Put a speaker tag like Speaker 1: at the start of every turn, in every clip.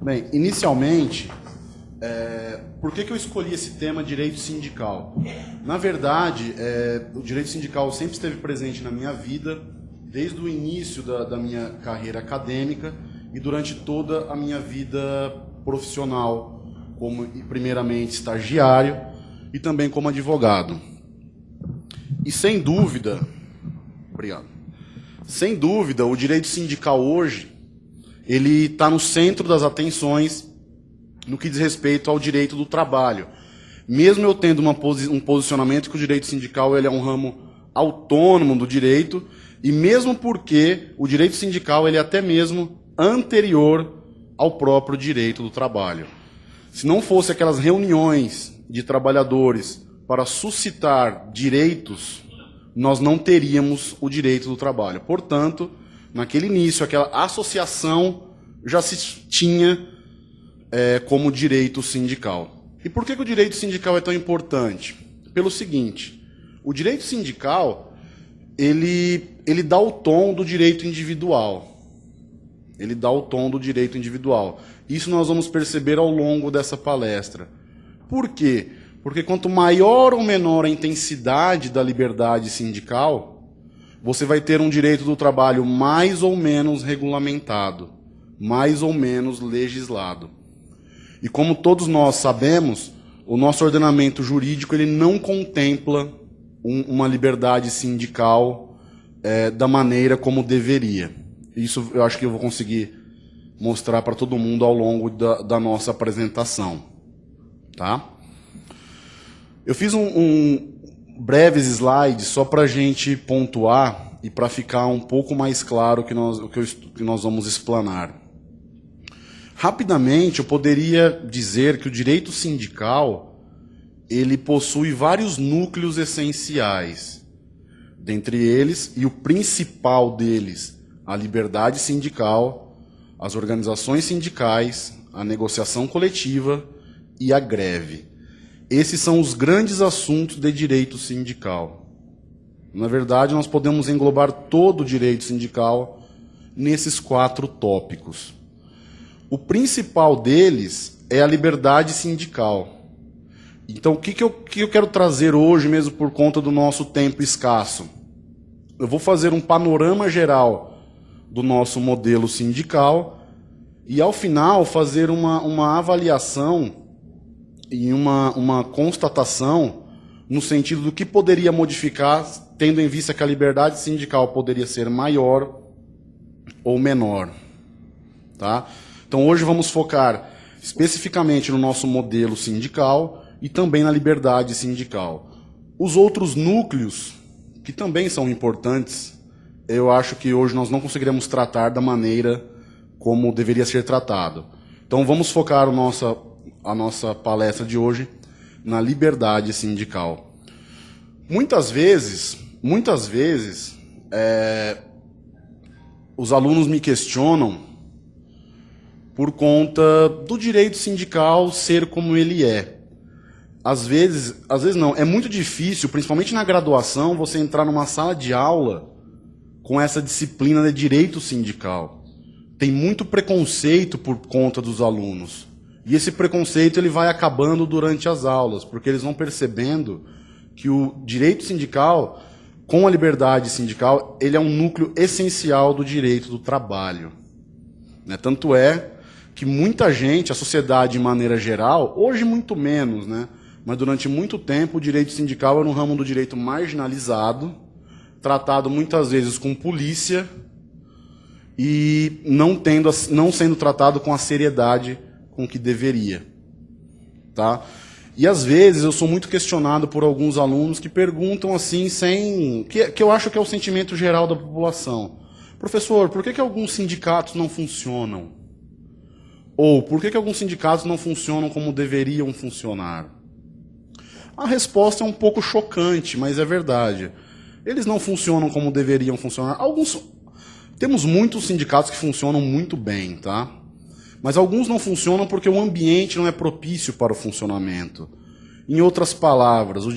Speaker 1: Bem, inicialmente, por que eu escolhi esse tema direito sindical? Na verdade, o direito sindical sempre esteve presente na minha vida, desde o início da minha carreira acadêmica e durante toda a minha vida profissional, como primeiramente estagiário e também como advogado. E sem dúvida, obrigado. Sem dúvida, o direito sindical hoje, ele está no centro das atenções no que diz respeito ao direito do trabalho. Mesmo eu tendo um posicionamento que o direito sindical ele é um ramo autônomo do direito, e mesmo porque o direito sindical ele é até mesmo anterior ao próprio direito do trabalho. Se não fosse aquelas reuniões de trabalhadores para suscitar direitos, nós não teríamos o direito do trabalho. Portanto, naquele início, aquela associação já se tinha como direito sindical. E por que o direito sindical é tão importante? Pelo seguinte, o direito sindical, ele dá o tom do direito individual. Ele dá o tom do direito individual. Isso nós vamos perceber ao longo dessa palestra. Por quê? Porque quanto maior ou menor a intensidade da liberdade sindical, você vai ter um direito do trabalho mais ou menos regulamentado, mais ou menos legislado. E como todos nós sabemos, o nosso ordenamento jurídico ele não contempla uma liberdade sindical da maneira como deveria. Isso eu acho que eu vou conseguir mostrar para todo mundo ao longo da nossa apresentação. Tá? Eu fiz breves slides só para a gente pontuar e para ficar um pouco mais claro o que nós vamos explanar. Rapidamente, eu poderia dizer que o direito sindical ele possui vários núcleos essenciais. Dentre eles, e o principal deles, a liberdade sindical, as organizações sindicais, a negociação coletiva e a greve. Esses são os grandes assuntos de direito sindical. Na verdade, nós podemos englobar todo o direito sindical nesses 4 tópicos. O principal deles é a liberdade sindical. Então, o que eu quero trazer hoje, mesmo por conta do nosso tempo escasso? Eu vou fazer um panorama geral do nosso modelo sindical e, ao final, fazer uma avaliação e uma constatação no sentido do que poderia modificar, tendo em vista que a liberdade sindical poderia ser maior ou menor. Tá? Então, hoje vamos focar especificamente no nosso modelo sindical e também na liberdade sindical. Os outros núcleos, que também são importantes, eu acho que hoje nós não conseguiremos tratar da maneira como deveria ser tratado. Então, vamos focar a nossa palestra de hoje na liberdade sindical. Muitas vezes, os alunos me questionam por conta do direito sindical ser como ele é. Às vezes não, é muito difícil, principalmente na graduação, você entrar numa sala de aula com essa disciplina de direito sindical. Tem muito preconceito por conta dos alunos. E esse preconceito ele vai acabando durante as aulas, porque eles vão percebendo que o direito sindical, com a liberdade sindical, ele é um núcleo essencial do direito do trabalho. Né? Tanto é que muita gente, a sociedade de maneira geral, hoje muito menos, né? Mas durante muito tempo o direito sindical era um ramo do direito marginalizado, tratado muitas vezes com polícia e não sendo tratado com a seriedade com que deveria. Tá? E às vezes eu sou muito questionado por alguns alunos que perguntam assim, que eu acho que é o sentimento geral da população. Professor, por que alguns sindicatos não funcionam? Ou por que alguns sindicatos não funcionam como deveriam funcionar? A resposta é um pouco chocante, mas é verdade. Eles não funcionam como deveriam funcionar. Temos muitos sindicatos que funcionam muito bem, tá? Mas alguns não funcionam porque o ambiente não é propício para o funcionamento. Em outras palavras, o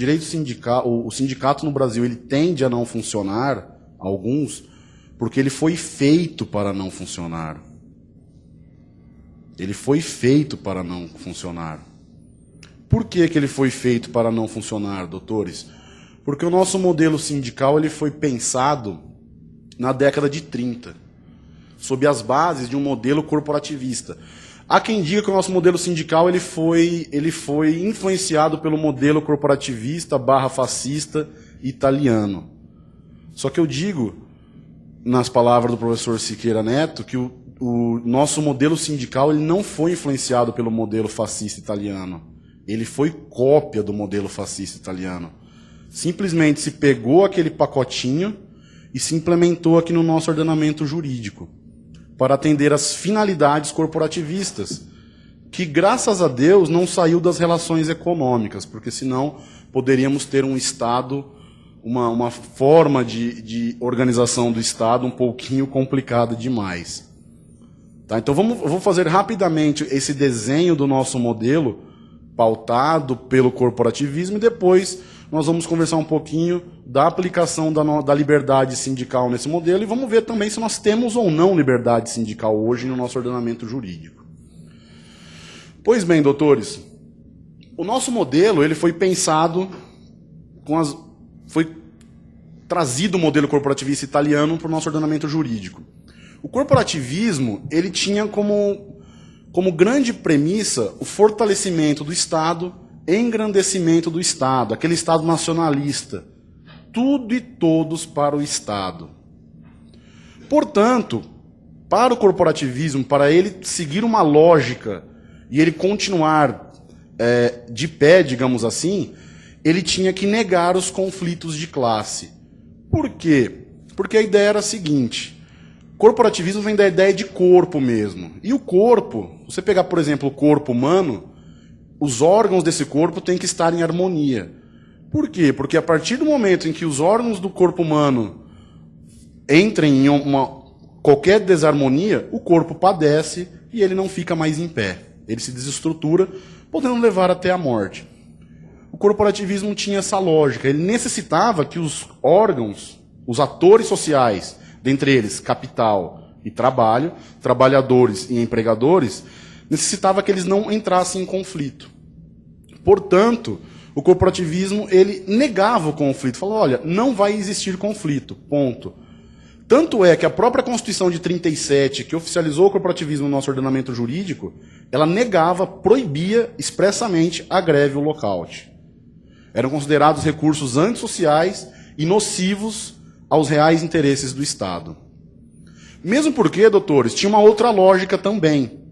Speaker 1: sindicato no Brasil ele tende a não funcionar, alguns, porque ele foi feito para não funcionar. Ele foi feito para não funcionar. Por que que ele foi feito para não funcionar, doutores? Porque o nosso modelo sindical ele foi pensado na década de 30, sob as bases de um modelo corporativista. Há quem diga que o nosso modelo sindical ele foi influenciado pelo modelo corporativista / fascista italiano. Só que eu digo, nas palavras do professor Siqueira Neto, que o nosso modelo sindical ele não foi influenciado pelo modelo fascista italiano. Ele foi cópia do modelo fascista italiano. Simplesmente se pegou aquele pacotinho e se implementou aqui no nosso ordenamento jurídico, para atender às finalidades corporativistas, que, graças a Deus, não saiu das relações econômicas, porque senão poderíamos ter um Estado, uma forma de organização do Estado um pouquinho complicada demais. Tá? Então eu vou fazer rapidamente esse desenho do nosso modelo, pautado pelo corporativismo, e depois nós vamos conversar um pouquinho da aplicação da liberdade sindical nesse modelo e vamos ver também se nós temos ou não liberdade sindical hoje no nosso ordenamento jurídico. Pois bem, doutores, o nosso modelo ele foi pensado, foi trazido o modelo corporativista italiano para o nosso ordenamento jurídico. O corporativismo ele tinha como grande premissa o fortalecimento do Estado, engrandecimento do Estado, aquele Estado nacionalista. Tudo e todos para o Estado. Portanto, para o corporativismo, para ele seguir uma lógica e ele continuar de pé, digamos assim, ele tinha que negar os conflitos de classe. Por quê? Porque a ideia era a seguinte: corporativismo vem da ideia de corpo mesmo. E o corpo, você pegar, por exemplo, o corpo humano, os órgãos desse corpo têm que estar em harmonia. Por quê? Porque a partir do momento em que os órgãos do corpo humano entrem em qualquer desarmonia, o corpo padece e ele não fica mais em pé. Ele se desestrutura, podendo levar até a morte. O corporativismo tinha essa lógica. Ele necessitava que os órgãos, os atores sociais, dentre eles capital e trabalho, trabalhadores e empregadores, necessitava que eles não entrassem em conflito. Portanto, o corporativismo ele negava o conflito, falou, olha, não vai existir conflito, ponto. Tanto é que a própria Constituição de 37, que oficializou o corporativismo no nosso ordenamento jurídico, ela negava, proibia expressamente a greve e o lockout. Eram considerados recursos antissociais e nocivos aos reais interesses do Estado. Mesmo porque, doutores, tinha uma outra lógica também.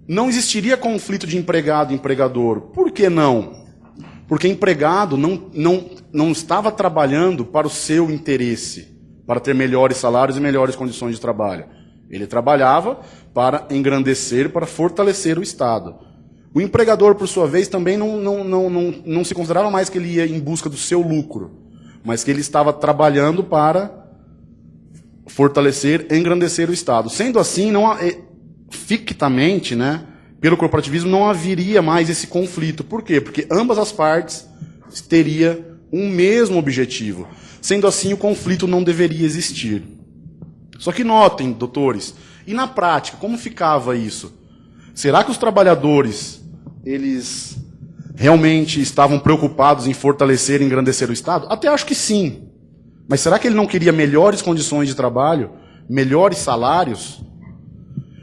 Speaker 1: Não existiria conflito de empregado e empregador. Por que não? Porque empregado não estava trabalhando para o seu interesse, para ter melhores salários e melhores condições de trabalho. Ele trabalhava para engrandecer, para fortalecer o Estado. O empregador, por sua vez, também não se considerava mais que ele ia em busca do seu lucro, mas que ele estava trabalhando para fortalecer, engrandecer o Estado. Sendo assim, fictamente, né, pelo corporativismo, não haveria mais esse conflito. Por quê? Porque ambas as partes teriam um mesmo objetivo. Sendo assim, o conflito não deveria existir. Só que notem, doutores, e na prática, como ficava isso? Será que os trabalhadores, eles realmente estavam preocupados em fortalecer e engrandecer o Estado? Até acho que sim. Mas será que ele não queria melhores condições de trabalho, melhores salários?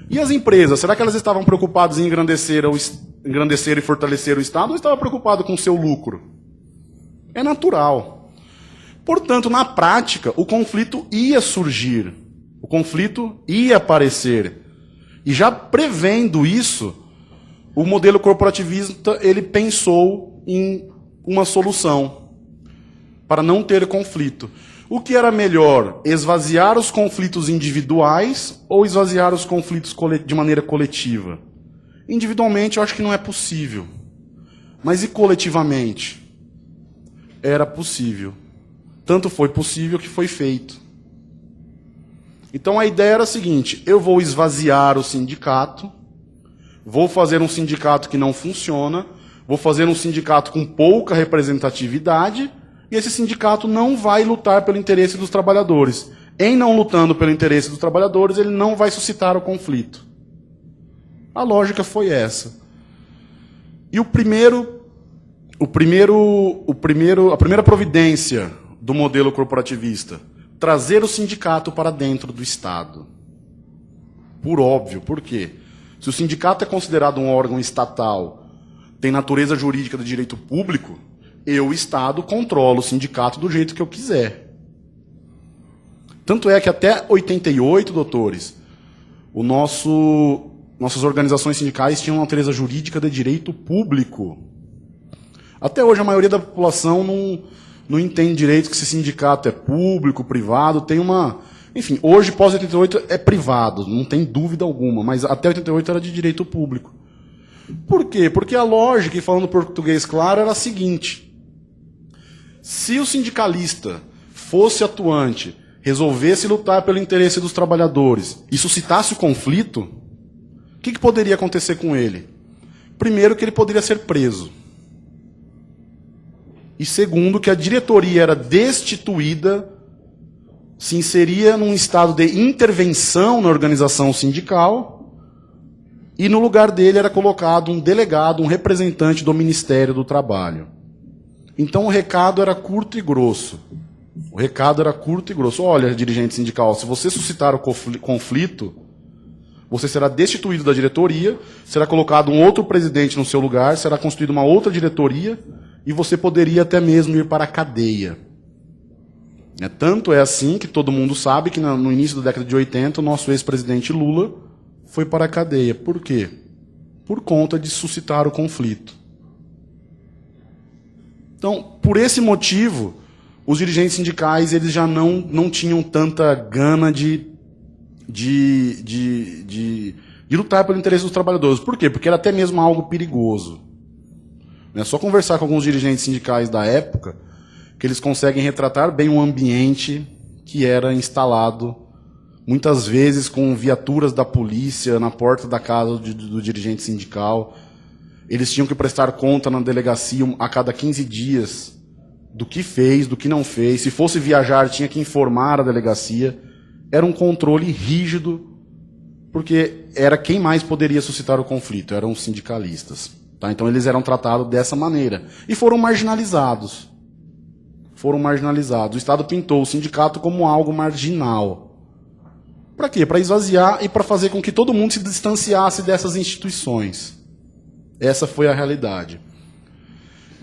Speaker 1: E as empresas, será que elas estavam preocupadas em engrandecer e fortalecer o Estado ou estavam preocupadas com o seu lucro? É natural. Portanto, na prática, o conflito ia surgir, o conflito ia aparecer. E já prevendo isso, o modelo corporativista ele pensou em uma solução para não ter conflito. O que era melhor, esvaziar os conflitos individuais ou esvaziar os conflitos de maneira coletiva? Individualmente, eu acho que não é possível. Mas e coletivamente? Era possível. Tanto foi possível que foi feito. Então a ideia era a seguinte: eu vou esvaziar o sindicato, vou fazer um sindicato que não funciona, vou fazer um sindicato com pouca representatividade, e esse sindicato não vai lutar pelo interesse dos trabalhadores. Em não lutando pelo interesse dos trabalhadores, ele não vai suscitar o conflito. A lógica foi essa. E a primeira providência do modelo corporativista, trazer o sindicato para dentro do Estado. Por óbvio, por quê? Se o sindicato é considerado um órgão estatal, tem natureza jurídica de direito público, eu, Estado, controlo o sindicato do jeito que eu quiser. Tanto é que até 88, doutores, nossas organizações sindicais tinham natureza jurídica de direito público. Até hoje a maioria da população não entende direito que esse sindicato é público, privado, tem uma... Enfim, hoje, pós-88, é privado, não tem dúvida alguma, mas até 88 era de direito público. Por quê? Porque a lógica, e falando português claro, era a seguinte: se o sindicalista fosse atuante, resolvesse lutar pelo interesse dos trabalhadores e suscitasse o conflito, o que poderia acontecer com ele? Primeiro, que ele poderia ser preso. E segundo, que a diretoria era destituída, se inseria num estado de intervenção na organização sindical, e no lugar dele era colocado um delegado, um representante do Ministério do Trabalho. Então o recado era curto e grosso. O recado era curto e grosso. Olha, dirigente sindical, se você suscitar o conflito, você será destituído da diretoria, será colocado um outro presidente no seu lugar, será constituída uma outra diretoria, e você poderia até mesmo ir para a cadeia. Tanto é assim que todo mundo sabe que no início da década de 80, o nosso ex-presidente Lula foi para a cadeia. Por quê? Por conta de suscitar o conflito. Então, por esse motivo, os dirigentes sindicais eles já não tinham tanta gana de lutar pelo interesse dos trabalhadores. Por quê? Porque era até mesmo algo perigoso. É só conversar com alguns dirigentes sindicais da época que eles conseguem retratar bem um ambiente que era instalado, muitas vezes com viaturas da polícia na porta da casa do dirigente sindical. Eles tinham que prestar conta na delegacia a cada 15 dias do que fez, do que não fez. Se fosse viajar, tinha que informar a delegacia. Era um controle rígido, porque era quem mais poderia suscitar o conflito, eram os sindicalistas. Tá? Então eles eram tratados dessa maneira. E foram marginalizados. O Estado pintou o sindicato como algo marginal. Para quê? Para esvaziar e para fazer com que todo mundo se distanciasse dessas instituições. Essa foi a realidade.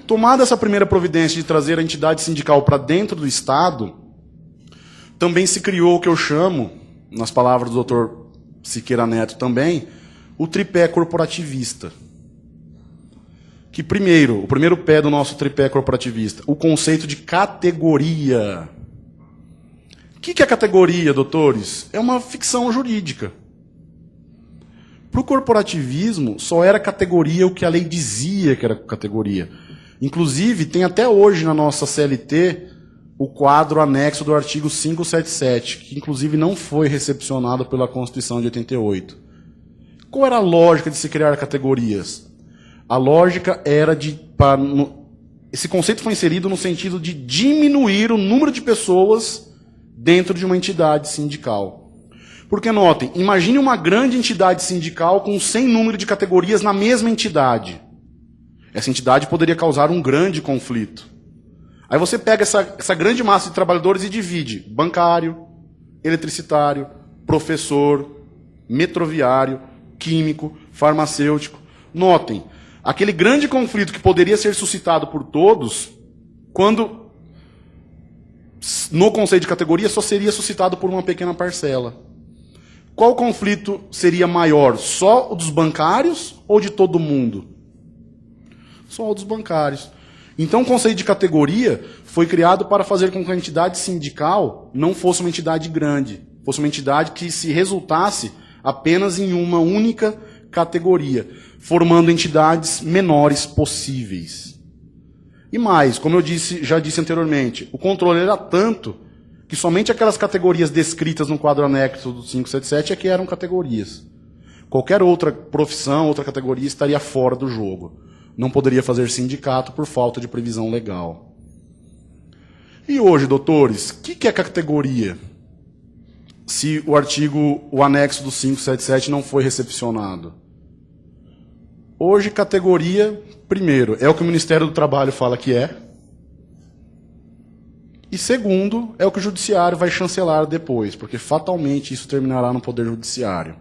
Speaker 1: Tomada essa primeira providência de trazer a entidade sindical para dentro do Estado, também se criou o que eu chamo, nas palavras do Dr. Siqueira Neto também, o tripé corporativista. Que o primeiro pé do nosso tripé corporativista, o conceito de categoria. O que é categoria, doutores? É uma ficção jurídica. Para o corporativismo, só era categoria o que a lei dizia que era categoria. Inclusive, tem até hoje na nossa CLT o quadro anexo do artigo 577, que inclusive não foi recepcionado pela Constituição de 88. Qual era a lógica de se criar categorias? A lógica era esse conceito foi inserido no sentido de diminuir o número de pessoas dentro de uma entidade sindical. Porque, notem, imagine uma grande entidade sindical com 100 número de categorias na mesma entidade. Essa entidade poderia causar um grande conflito. Aí você pega essa grande massa de trabalhadores e divide: bancário, eletricitário, professor, metroviário, químico, farmacêutico. Notem, aquele grande conflito que poderia ser suscitado por todos, quando no conceito de categoria só seria suscitado por uma pequena parcela. Qual conflito seria maior? Só o dos bancários ou de todo mundo? Só o dos bancários. Então o conceito de categoria foi criado para fazer com que a entidade sindical não fosse uma entidade grande, fosse uma entidade que se resultasse apenas em uma única categoria, formando entidades menores possíveis. E mais, como eu já disse anteriormente, o controle era tanto que somente aquelas categorias descritas no quadro anexo do 577 é que eram categorias. Qualquer outra profissão, outra categoria estaria fora do jogo. Não poderia fazer sindicato por falta de previsão legal. E hoje, doutores, o que é categoria? Se o anexo do 577 não foi recepcionado. Hoje, categoria, primeiro, é o que o Ministério do Trabalho fala que é. E segundo, é o que o Judiciário vai chancelar depois, porque fatalmente isso terminará no Poder Judiciário.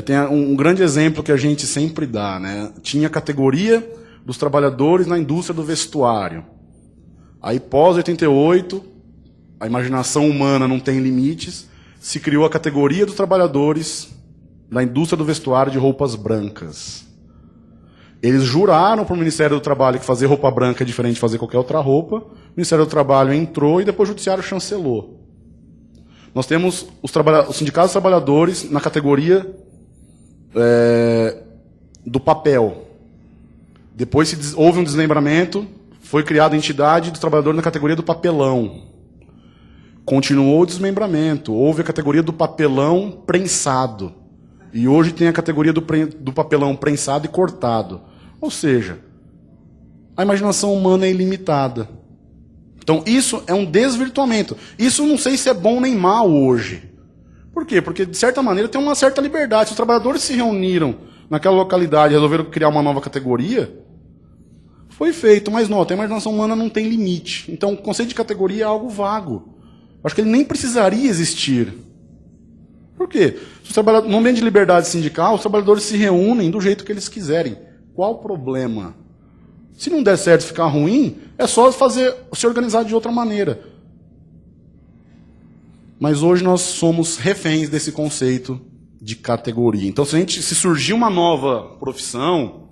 Speaker 1: Tem um grande exemplo que a gente sempre dá, né? Tinha a categoria dos trabalhadores na indústria do vestuário. Aí, pós-88, a imaginação humana não tem limites, se criou a categoria dos trabalhadores da indústria do vestuário de roupas brancas. Eles juraram para o Ministério do Trabalho que fazer roupa branca é diferente de fazer qualquer outra roupa. O Ministério do Trabalho entrou e depois o Judiciário chancelou. Nós temos os sindicatos dos trabalhadores na categoria do papel. Depois houve um desmembramento, foi criada a entidade dos trabalhadores na categoria do papelão. Continuou o desmembramento, houve a categoria do papelão prensado. E hoje tem a categoria do papelão prensado e cortado. Ou seja, a imaginação humana é ilimitada. Então isso é um desvirtuamento. Isso não sei se é bom nem mal hoje. Por quê? Porque, de certa maneira, tem uma certa liberdade. Se os trabalhadores se reuniram naquela localidade e resolveram criar uma nova categoria, foi feito. Mas nota, a imaginação humana não tem limite. Então o conceito de categoria é algo vago. Acho que ele nem precisaria existir. Por quê? No ambiente de liberdade sindical, os trabalhadores se reúnem do jeito que eles quiserem. Qual o problema? Se não der certo e ficar ruim, é só se organizar de outra maneira. Mas hoje nós somos reféns desse conceito de categoria. Então, se surgir uma nova profissão,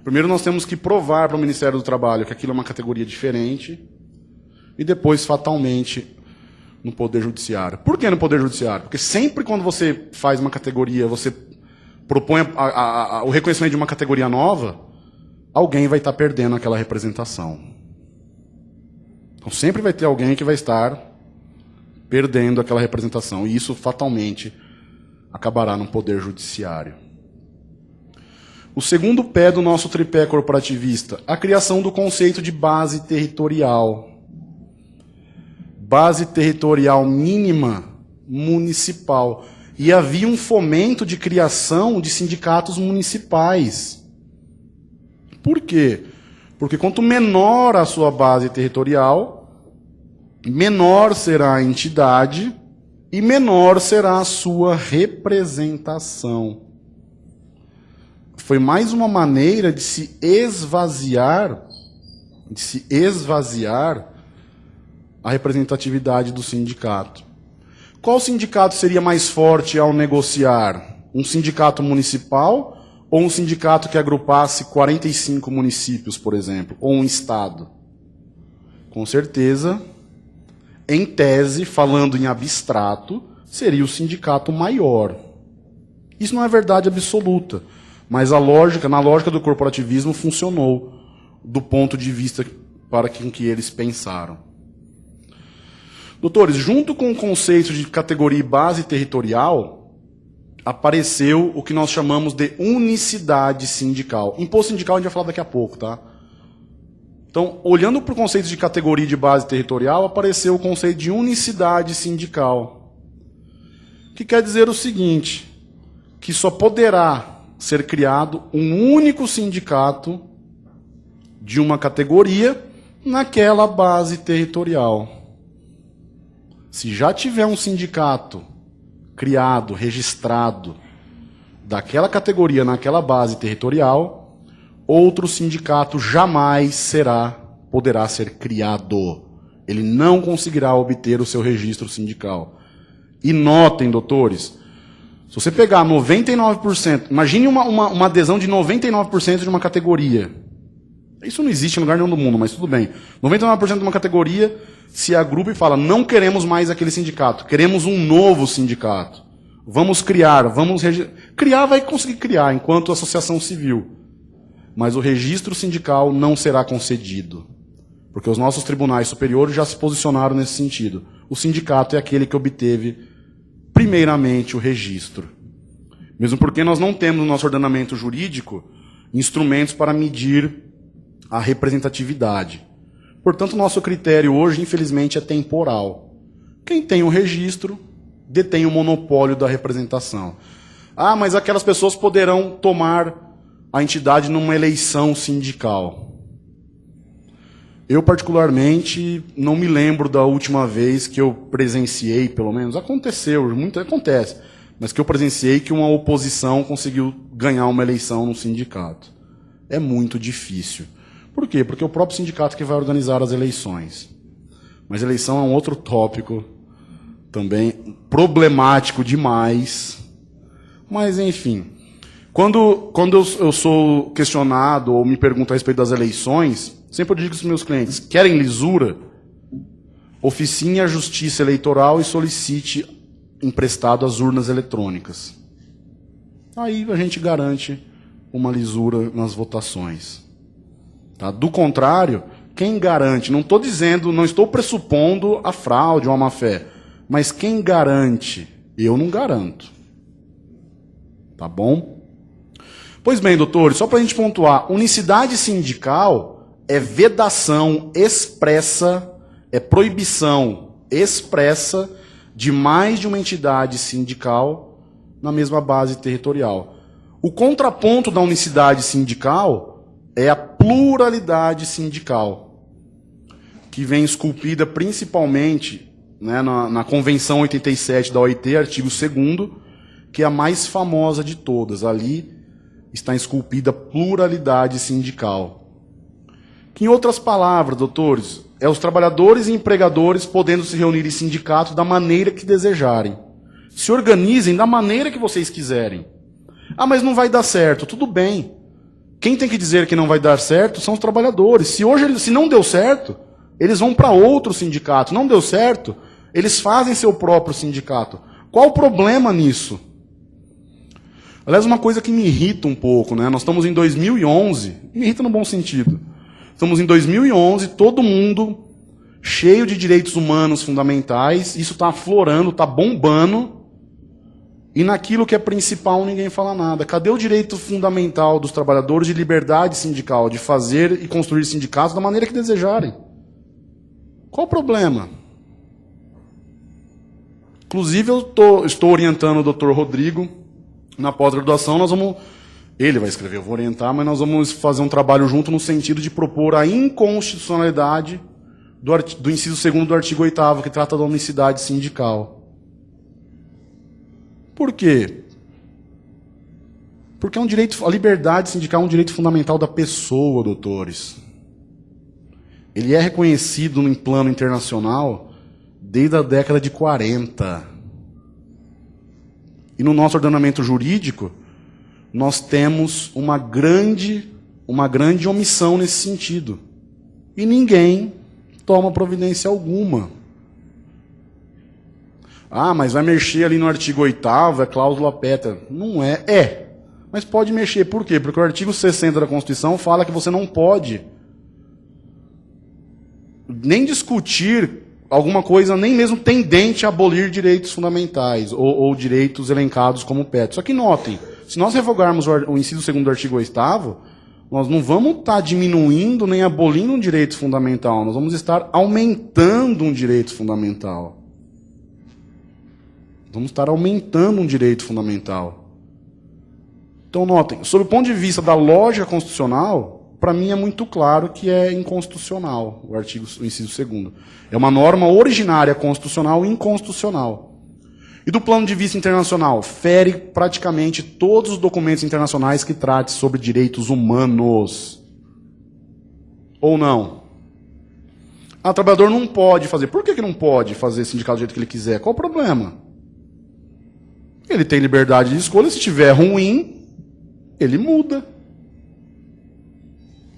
Speaker 1: primeiro nós temos que provar para o Ministério do Trabalho que aquilo é uma categoria diferente, e depois, fatalmente, no Poder Judiciário. Por que no Poder Judiciário? Porque sempre quando você faz uma categoria, você propõe o reconhecimento de uma categoria nova, alguém vai estar perdendo aquela representação. Então sempre vai ter alguém que vai estar perdendo aquela representação. E isso, fatalmente, acabará no Poder Judiciário. O segundo pé do nosso tripé corporativista, a criação do conceito de base territorial. Base territorial mínima municipal. E havia um fomento de criação de sindicatos municipais. Por quê? Porque quanto menor a sua base territorial, menor será a entidade e menor será a sua representação. Foi mais uma maneira de se esvaziar a representatividade do sindicato. Qual sindicato seria mais forte ao negociar? Um sindicato municipal ou um sindicato que agrupasse 45 municípios, por exemplo, ou um estado? Com certeza, em tese, falando em abstrato, seria o sindicato maior. Isso não é verdade absoluta, mas na lógica do corporativismo funcionou do ponto de vista para que eles pensaram. Doutores, junto com o conceito de categoria e base territorial, apareceu o que nós chamamos de unicidade sindical. Imposto sindical a gente vai falar daqui a pouco, tá? Então, olhando para o conceito de categoria e de base territorial, apareceu o conceito de unicidade sindical. Que quer dizer o seguinte, que só poderá ser criado um único sindicato de uma categoria naquela base territorial. Se já tiver um sindicato criado, registrado, daquela categoria naquela base territorial, outro sindicato jamais poderá ser criado. Ele não conseguirá obter o seu registro sindical. E notem, doutores, se você pegar 99%, imagine uma adesão de 99% de uma categoria. Isso não existe em lugar nenhum do mundo, mas tudo bem. 99% de uma categoria se agrupa e fala, não queremos mais aquele sindicato, queremos um novo sindicato. Vamos criar, criar vai conseguir criar enquanto associação civil. Mas o registro sindical não será concedido. Porque os nossos tribunais superiores já se posicionaram nesse sentido. O sindicato é aquele que obteve, primeiramente, o registro. Mesmo porque nós não temos no nosso ordenamento jurídico instrumentos para medir a representatividade. Portanto, o nosso critério hoje, infelizmente, é temporal. Quem tem o registro detém o monopólio da representação. Ah, mas aquelas pessoas poderão tomar a entidade numa eleição sindical? Eu, particularmente, não me lembro da última vez que eu presenciei, pelo menos, aconteceu, muito acontece, mas que eu presenciei que uma oposição conseguiu ganhar uma eleição no sindicato. É muito difícil. Por quê? Porque é o próprio sindicato que vai organizar as eleições. Mas eleição é um outro tópico também problemático demais. Mas, enfim, quando eu sou questionado ou me pergunto a respeito das eleições, sempre eu digo para os meus clientes: querem lisura? Oficine a Justiça Eleitoral e solicite emprestado as urnas eletrônicas. Aí a gente garante uma lisura nas votações. Tá? Do contrário, quem garante? Não estou dizendo, não estou pressupondo a fraude ou a má-fé, mas quem garante? Eu não garanto. Tá bom? Pois bem, doutores, só para a gente pontuar, unicidade sindical é vedação expressa, é proibição expressa de mais de uma entidade sindical na mesma base territorial. O contraponto da unicidade sindical é a pluralidade sindical, que vem esculpida principalmente, né, na Convenção 87 da OIT, artigo 2º, que é a mais famosa de todas. Ali está esculpida a pluralidade sindical. Que, em outras palavras, doutores, é os trabalhadores e empregadores podendo se reunir em sindicato da maneira que desejarem. Se organizem da maneira que vocês quiserem. Ah, mas não vai dar certo. Tudo bem. Quem tem que dizer que não vai dar certo são os trabalhadores. Se não deu certo, eles vão para outro sindicato. Não deu certo, eles fazem seu próprio sindicato. Qual o problema nisso? Aliás, uma coisa que me irrita um pouco, né? Nós estamos em 2011, me irrita no bom sentido. Estamos em 2011, todo mundo cheio de direitos humanos fundamentais, isso está aflorando, está bombando, e naquilo que é principal ninguém fala nada. Cadê o direito fundamental dos trabalhadores de liberdade sindical, de fazer e construir sindicatos da maneira que desejarem? Qual o problema? Inclusive, eu estou orientando o Dr. Rodrigo na pós-graduação. Ele vai escrever, eu vou orientar, mas nós vamos fazer um trabalho junto no sentido de propor a inconstitucionalidade do inciso 2º do artigo 8º, que trata da unicidade sindical. Por quê? Porque a liberdade sindical é um direito fundamental da pessoa, doutores. Ele é reconhecido em plano internacional desde a década de 40. E no nosso ordenamento jurídico, nós temos uma grande omissão nesse sentido. E ninguém toma providência alguma. Ah, mas vai mexer ali no artigo 8º, é cláusula pétrea. Não é. É. Mas pode mexer. Por quê? Porque o artigo 60 da Constituição fala que você não pode nem discutir alguma coisa, nem mesmo tendente a abolir direitos fundamentais ou direitos elencados como pétrea. Só que notem, se nós revogarmos o inciso 2º do artigo 8º, nós não vamos estar diminuindo nem abolindo um direito fundamental, nós vamos estar aumentando um direito fundamental. Vamos estar aumentando um direito fundamental. Então, notem, sob o ponto de vista da lógica constitucional, para mim é muito claro que é inconstitucional o inciso 2º. É uma norma originária constitucional e inconstitucional. E do plano de vista internacional, fere praticamente todos os documentos internacionais que tratem sobre direitos humanos. Ou não? O trabalhador não pode fazer. Por que não pode fazer sindicato do jeito que ele quiser? Qual o problema? Ele tem liberdade de escolha. Se estiver ruim, ele muda.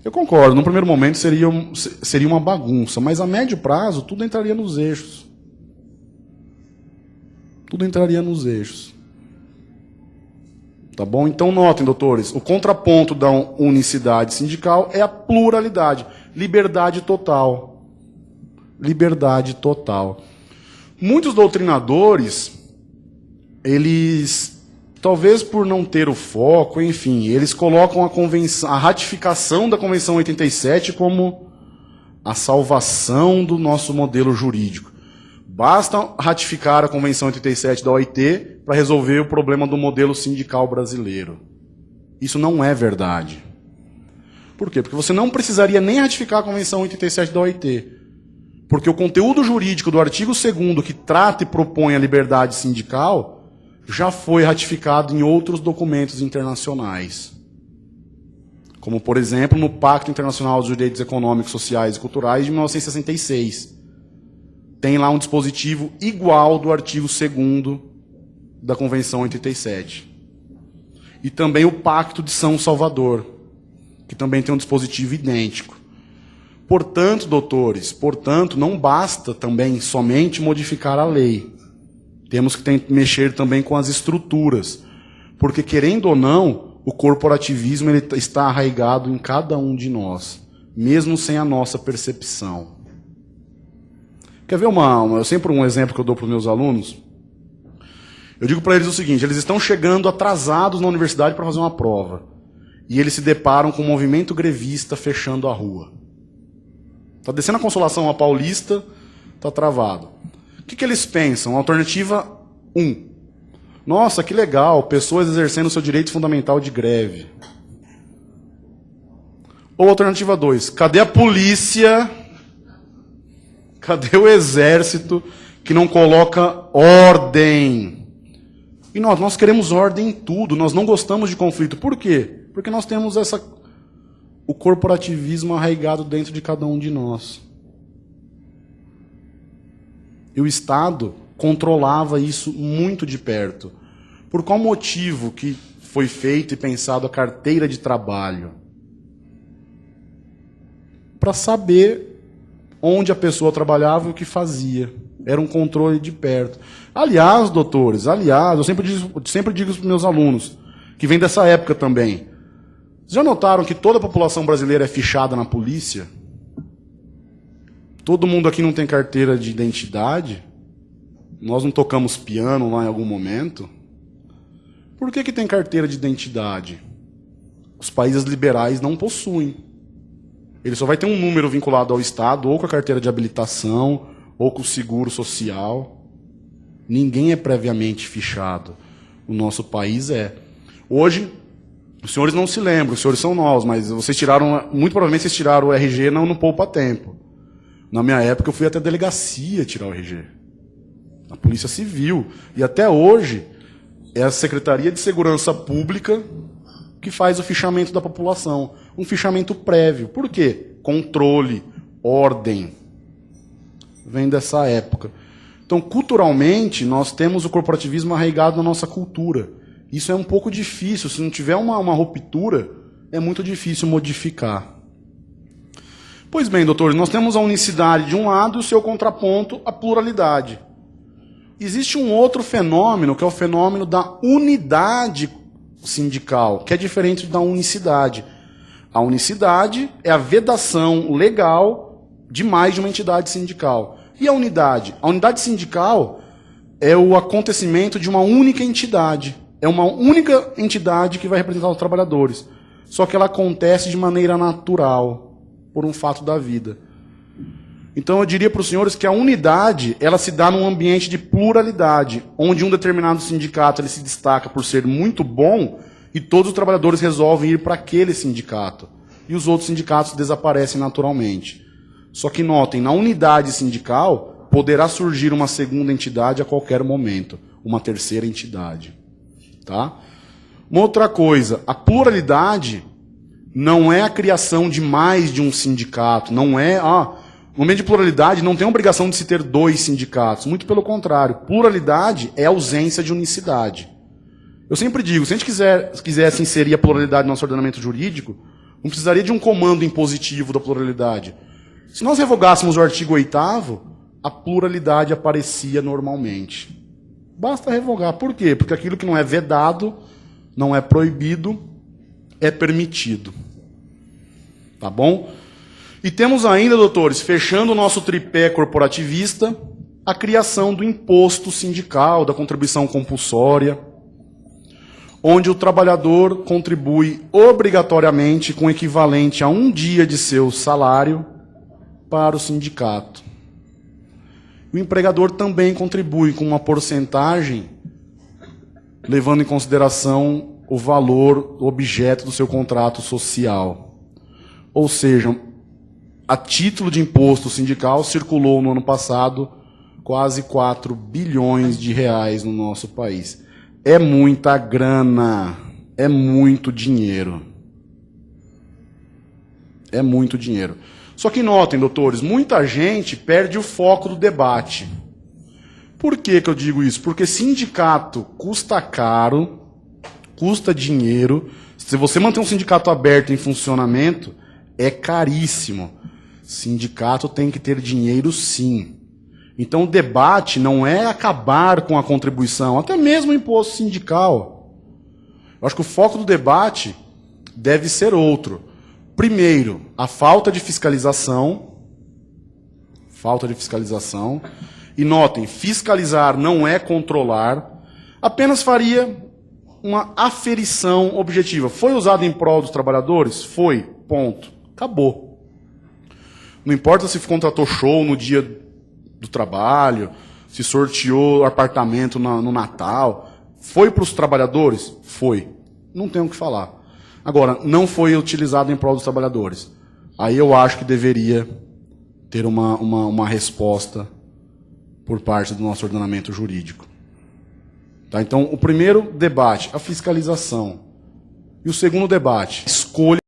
Speaker 1: Eu concordo, no primeiro momento seria uma bagunça, mas a médio prazo tudo entraria nos eixos. Tudo entraria nos eixos. Tá bom? Então notem, doutores, o contraponto da unicidade sindical é a pluralidade. Liberdade total. Liberdade total. Muitos doutrinadores, eles, talvez por não ter o foco, enfim, eles colocam a ratificação da Convenção 87 como a salvação do nosso modelo jurídico. Basta ratificar a Convenção 87 da OIT para resolver o problema do modelo sindical brasileiro. Isso não é verdade. Por quê? Porque você não precisaria nem ratificar a Convenção 87 da OIT. Porque o conteúdo jurídico do artigo 2º, que trata e propõe a liberdade sindical, já foi ratificado em outros documentos internacionais. Como, por exemplo, no Pacto Internacional dos Direitos Econômicos, Sociais e Culturais de 1966. Tem lá um dispositivo igual do artigo 2º da Convenção 87. E também o Pacto de São Salvador, que também tem um dispositivo idêntico. Portanto, doutores, não basta também somente modificar a lei. Temos que mexer também com as estruturas. Porque, querendo ou não, o corporativismo ele está arraigado em cada um de nós, mesmo sem a nossa percepção. Quer ver sempre um exemplo que eu dou para os meus alunos? Eu digo para eles o seguinte: eles estão chegando atrasados na universidade para fazer uma prova. E eles se deparam com um movimento grevista fechando a rua. Está descendo a Consolação, a Paulista, está travado. O que eles pensam? Alternativa 1. Nossa, que legal, pessoas exercendo seu direito fundamental de greve. Ou alternativa 2. Cadê a polícia? Cadê o exército que não coloca ordem? E nós queremos ordem em tudo, nós não gostamos de conflito. Por quê? Porque nós temos o corporativismo arraigado dentro de cada um de nós. E o Estado controlava isso muito de perto. Por qual motivo que foi feito e pensado a carteira de trabalho? Para saber onde a pessoa trabalhava e o que fazia. Era um controle de perto. Aliás, doutores, eu sempre digo para os meus alunos, que vem dessa época também. Já notaram que toda a população brasileira é fichada na polícia? Todo mundo aqui não tem carteira de identidade? Nós não tocamos piano lá em algum momento? Por que tem carteira de identidade? Os países liberais não possuem. Ele só vai ter um número vinculado ao Estado, ou com a carteira de habilitação, ou com o seguro social. Ninguém é previamente fichado. O nosso país é. Hoje, os senhores não se lembram, os senhores são novos, mas muito provavelmente vocês tiraram o RG no poupa-tempo. Na minha época, eu fui até a delegacia tirar o RG. A Polícia Civil. E até hoje, é a Secretaria de Segurança Pública que faz o fichamento da população. Um fichamento prévio. Por quê? Controle, ordem. Vem dessa época. Então, culturalmente, nós temos o corporativismo arraigado na nossa cultura. Isso é um pouco difícil. Se não tiver uma ruptura, é muito difícil modificar. Pois bem, doutores, nós temos a unicidade de um lado e o seu contraponto, a pluralidade. Existe um outro fenômeno, que é o fenômeno da unidade sindical, que é diferente da unicidade. A unicidade é a vedação legal de mais de uma entidade sindical. E a unidade? A unidade sindical é o acontecimento de uma única entidade. É uma única entidade que vai representar os trabalhadores. Só que ela acontece de maneira natural, por um fato da vida. Então eu diria para os senhores que a unidade, ela se dá num ambiente de pluralidade, onde um determinado sindicato ele se destaca por ser muito bom e todos os trabalhadores resolvem ir para aquele sindicato. E os outros sindicatos desaparecem naturalmente. Só que notem, na unidade sindical poderá surgir uma segunda entidade a qualquer momento, uma terceira entidade. Tá? Uma outra coisa, a pluralidade não é a criação de mais de um sindicato, não é... No momento de pluralidade, não tem obrigação de se ter 2 sindicatos. Muito pelo contrário. Pluralidade é ausência de unicidade. Eu sempre digo, se a gente quisesse inserir a pluralidade no nosso ordenamento jurídico, não precisaria de um comando impositivo da pluralidade. Se nós revogássemos o artigo 8º, a pluralidade aparecia normalmente. Basta revogar. Por quê? Porque aquilo que não é vedado, não é proibido, é permitido. Tá bom? E temos ainda, doutores, fechando o nosso tripé corporativista, a criação do imposto sindical, da contribuição compulsória, onde o trabalhador contribui obrigatoriamente com o equivalente a 1 dia de seu salário para o sindicato. O empregador também contribui com uma porcentagem, levando em consideração o valor, o objeto do seu contrato social. Ou seja, a título de imposto sindical circulou no ano passado quase 4 bilhões de reais no nosso país. É muita grana, é muito dinheiro. É muito dinheiro. Só que notem, doutores, muita gente perde o foco do debate. Por que que eu digo isso? Porque sindicato custa caro, custa dinheiro. Se você manter um sindicato aberto em funcionamento, é caríssimo. Sindicato tem que ter dinheiro, sim. Então o debate não é acabar com a contribuição, até mesmo o imposto sindical. Eu acho que o foco do debate deve ser outro. Primeiro, a falta de fiscalização. Falta de fiscalização. E notem, fiscalizar não é controlar, apenas faria uma aferição objetiva. Foi usado em prol dos trabalhadores? Foi. Ponto. Acabou. Não importa se contratou show no dia do trabalho, se sorteou apartamento no Natal. Foi para os trabalhadores? Foi. Não tem o que falar. Agora, não foi utilizado em prol dos trabalhadores. Aí eu acho que deveria ter uma resposta por parte do nosso ordenamento jurídico. Tá? Então, o primeiro debate, a fiscalização. E o segundo debate, escolha